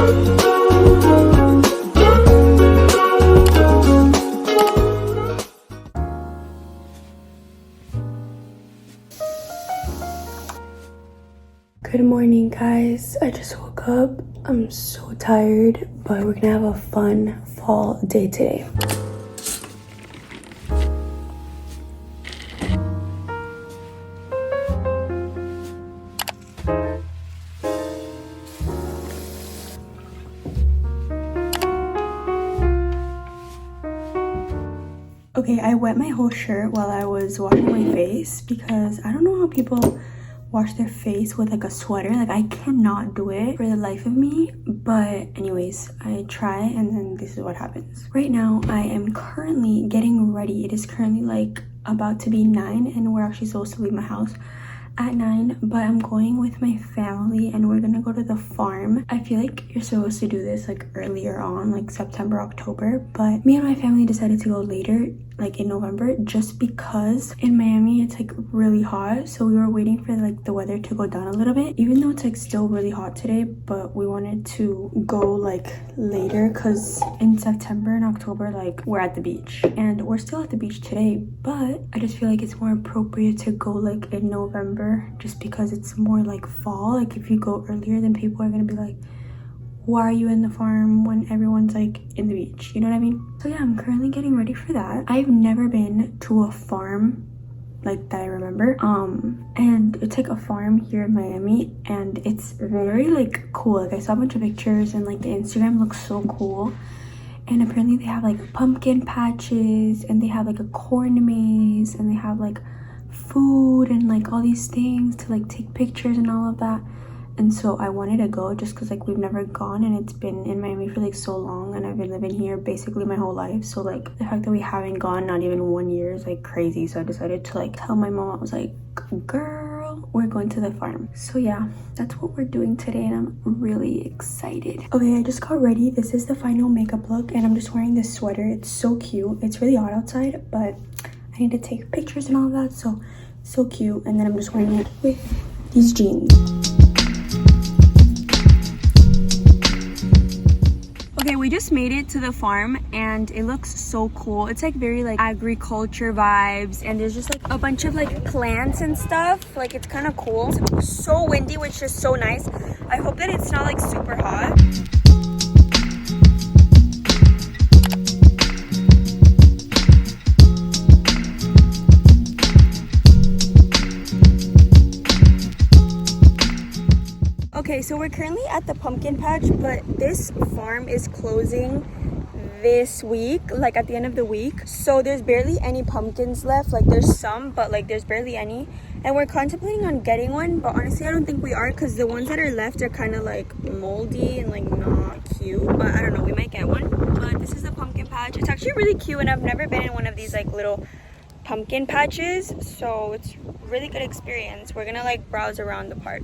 Good morning, guys. I just woke up. I'm so tired, but we're gonna have a fun fall day today. Okay, I wet my whole shirt while I was washing my face because I don't know how people wash their face with like a sweater. Like, I cannot do it for the life of me. But anyways, I try and then this is what happens. Right now, I am currently getting ready. It is currently like about to be 9 and we're actually supposed to leave my house at 9, but I'm going with my family and we're gonna go to the farm. I feel like you're supposed to do this like earlier on, like September, October, but me and my family decided to go later, like in November, just because in Miami it's like really hot, so we were waiting for like the weather to go down a little bit, even though it's like still really hot today. But we wanted to go like later because in September and October like we're at the beach, and we're still at the beach today, but I just feel like it's more appropriate to go like in November, just because it's more like fall. Like if you go earlier, then people are gonna be like, why are you in the farm when everyone's like in the beach? You know what I mean? So yeah, I'm currently getting ready for that. I've never been to a farm like that I remember, and it's like a farm here in Miami, and it's very like cool. Like I saw a bunch of pictures and like the Instagram looks so cool, and apparently they have like pumpkin patches and they have like a corn maze and they have like food and like all these things to like take pictures and all of that. And so I wanted to go just because like we've never gone, and it's been in Miami for like so long, and I've been living here basically my whole life. So like the fact that we haven't gone not even 1 year is like crazy. So I decided to like tell my mom. I was like, girl, we're going to the farm. So yeah, that's what we're doing today, and I'm really excited. Okay, I just got ready. This is the final makeup look, and I'm just wearing this sweater. It's so cute. It's really hot outside, but I need to take pictures and all of that, so cute. And then I'm just wearing it with these jeans. Okay, we just made it to the farm and it looks so cool. It's like very like agriculture vibes, and there's just like a bunch of like plants and stuff. Like it's kind of cool. It's so windy, which is so nice. I hope that it's not like super hot. Okay, so we're currently at the pumpkin patch, but this farm is closing this week, like at the end of the week. So there's barely any pumpkins left. Like there's some, but like there's barely any. And we're contemplating on getting one, but honestly I don't think we are, because the ones that are left are kind of like moldy and like not cute. But I don't know, we might get one. But this is the pumpkin patch. It's actually really cute, and I've never been in one of these like little pumpkin patches, so it's really good experience. We're gonna like browse around the park.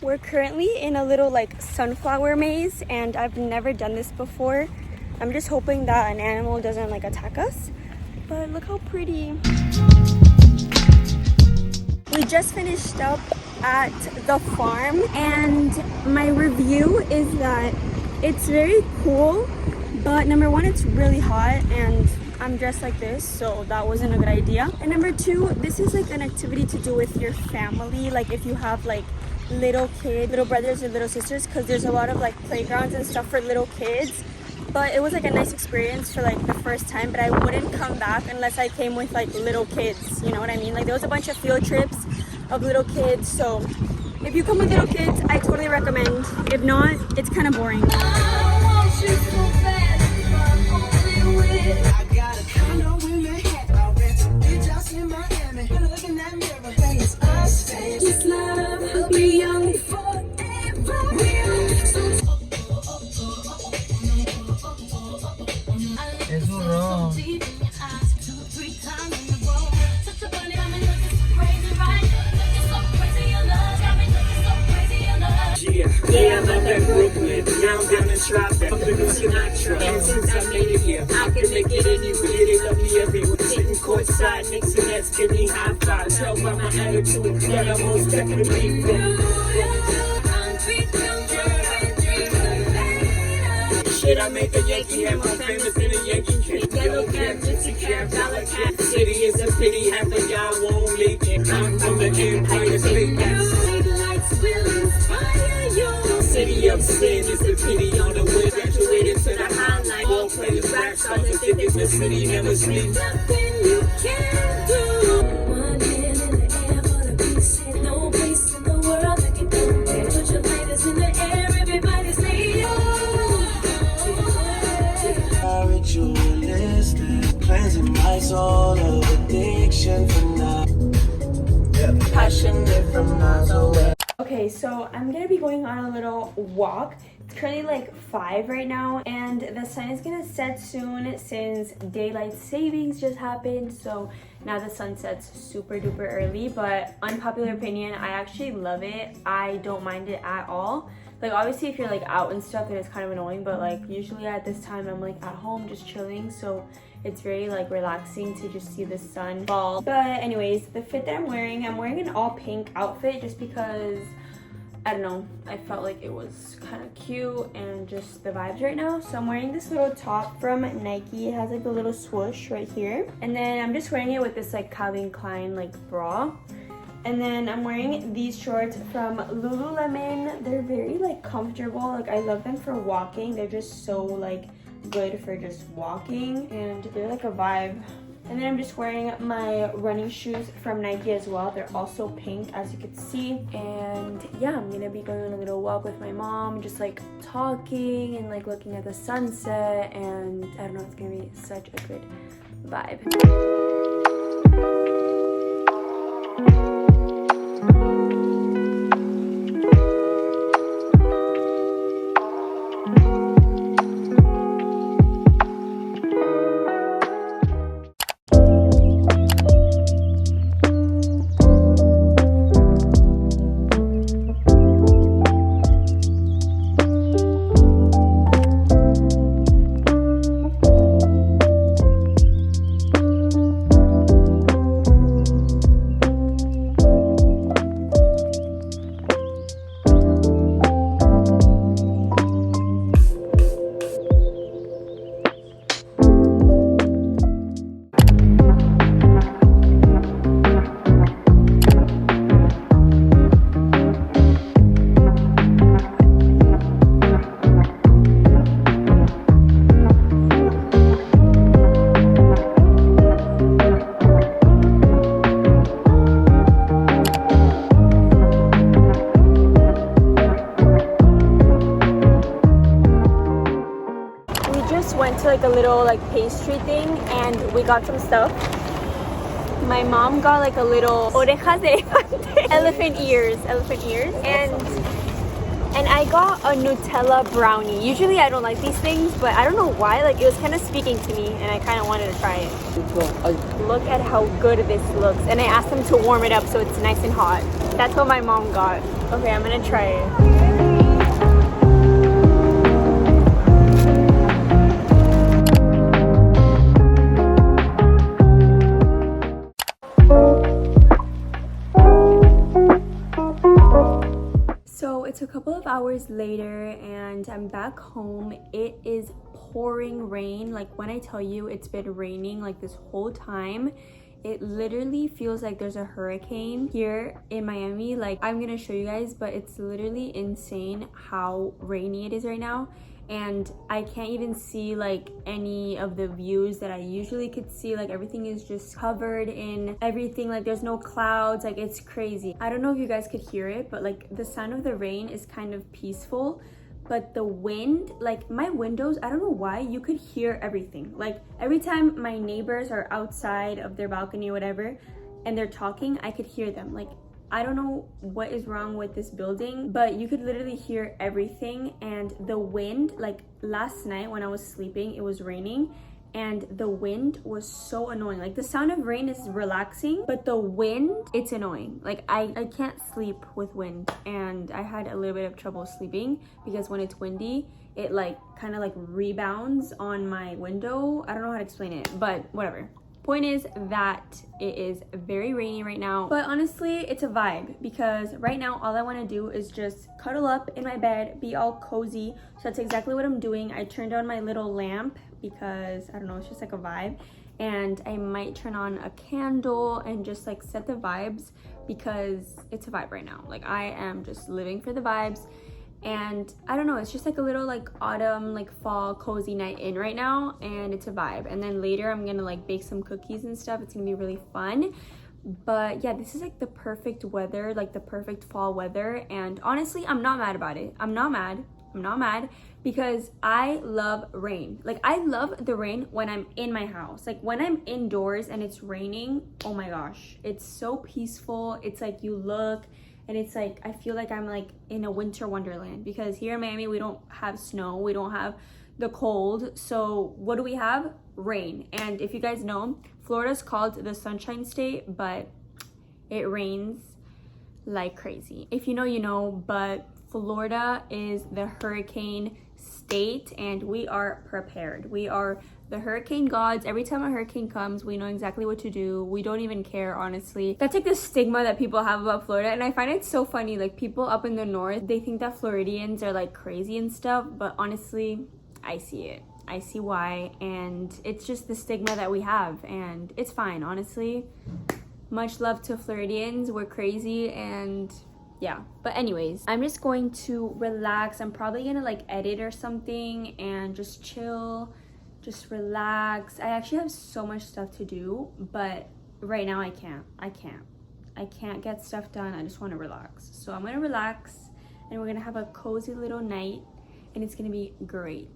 We're currently in a little like sunflower maze, and I've never done this before. I'm just hoping that an animal doesn't like attack us, but look how pretty. We just finished up at the farm, and my review is that it's very cool, but number one, it's really hot and I'm dressed like this, so that wasn't a good idea. And number two, this is like an activity to do with your family, like if you have like little kids, little brothers and little sisters, because there's a lot of like playgrounds and stuff for little kids. But it was like a nice experience for like the first time, but I wouldn't come back unless I came with like little kids, you know what I mean? Like there was a bunch of field trips of little kids, so if you come with little kids, I totally recommend. If not, it's kind of boring. I got a condo in Manhattan, I rent a big house in Miami. Look in that mirror, face Yeah, I'm out there Brooklyn. Now I'm down in Tropic. I'm living Sinatra. And since I made it here, I can make it anywhere. They love me everywhere. Sitting courtside next to that skinny high five. Tell by my attitude that I most definitely shit, I make a Yankee hat more famous than a Yankee cake. Yellow cap, gypsy cap, dollar cap. The city is a pity, half of y'all won't make it. I'm from the Empire State. Lights will inspire you. City of sin is a pity on the way. Graduated to the highlight. Ball players, rap stars, and think it's the city never sleeps. Nothing you can do. One hand in the air for the peace. No place in the world that can compare. Put your lighters in the air, everybody's saying, ritualistic, cleansing my soul of addiction for now. Passionate from miles away. Okay, so I'm gonna be going on a little walk. It's currently like 5 right now, and the sun is gonna set soon since daylight savings just happened. So now the sun sets super duper early, but unpopular opinion, I actually love it. I don't mind it at all. Like, obviously if you're like out and stuff, then it's kind of annoying, but like usually at this time I'm like at home just chilling, so it's very like relaxing to just see the sun fall. But anyways, the fit that I'm wearing an all pink outfit just because, I don't know, I felt like it was kind of cute and just the vibes right now. So I'm wearing this little top from Nike. It has like a little swoosh right here, and then I'm just wearing it with this like Calvin Klein like bra. And then I'm wearing these shorts from Lululemon. They're very like comfortable. Like, I love them for walking. They're just so like good for just walking, and they're like a vibe. And then I'm just wearing my running shoes from Nike as well. They're also pink, as you can see. And yeah, I'm gonna be going on a little walk with my mom, just like talking and like looking at the sunset, and I don't know, it's gonna be such a good vibe. Went to like a little like pastry thing, and we got some stuff. My mom got like a little orejas de elefante, elephant ears, and I got a Nutella brownie. Usually I don't like these things, but I don't know why, like it was kind of speaking to me and I kind of wanted to try it. Look at how good this looks, and I asked them to warm it up so it's nice and hot. That's what my mom got. Okay, I'm gonna try it. It's a couple of hours later and I'm back home. It is pouring rain. Like, when I tell you it's been raining like this whole time, it literally feels like there's a hurricane here in Miami. Like, I'm gonna show you guys, but it's literally insane how rainy it is right now. And I can't even see like any of the views that I usually could see. Like, everything is just covered in everything. Like, there's no clouds. Like, it's crazy. I don't know if you guys could hear it, but like the sound of the rain is kind of peaceful, but the wind, like my windows, I don't know why, you could hear everything. Like, every time my neighbors are outside of their balcony or whatever and they're talking, I could hear them. Like, I don't know what is wrong with this building, but you could literally hear everything. And the wind, like last night when I was sleeping, it was raining and the wind was so annoying. Like the sound of rain is relaxing, but the wind, it's annoying. Like I can't sleep with wind, and I had a little bit of trouble sleeping because when it's windy, it like kind of like rebounds on my window. I don't know how to explain it, but whatever. Point is that it is very rainy right now, but honestly it's a vibe because right now all I want to do is just cuddle up in my bed, be all cozy. So that's exactly what I'm doing. I turned on my little lamp because I don't know, it's just like a vibe, and I might turn on a candle and just like set the vibes because it's a vibe right now. Like I am just living for the vibes. And I don't know, it's just like a little like autumn, like fall cozy night in right now, and it's a vibe. And then later I'm gonna like bake some cookies and stuff. It's gonna be really fun. But yeah, this is like the perfect weather, like the perfect fall weather. And honestly, I'm not mad about it. I'm not mad because I love rain. Like I love the rain when I'm in my house. Like when I'm indoors and it's raining, oh my gosh, it's so peaceful. It's like you look and it's like I feel like I'm like in a winter wonderland, because here in Miami we don't have snow, we don't have the cold. So what do we have? Rain. And if you guys know, Florida's called the Sunshine State, but it rains like crazy. If you know, you know, but Florida is the hurricane state and we are prepared. We are the hurricane gods. Every time a hurricane comes, we know exactly what to do. We don't even care, honestly. That's like the stigma that people have about Florida, and I find it so funny. Like people up in the north, they think that Floridians are like crazy and stuff, but honestly, I see it. I see why, and it's just the stigma that we have, and it's fine, honestly. Much love to Floridians. We're crazy, and yeah. But anyways, I'm just going to relax. I'm probably gonna like edit or something and just chill, just relax. I actually have so much stuff to do, but right now I can't get stuff done. I just want to relax. So I'm gonna relax and we're gonna have a cozy little night, and it's gonna be great.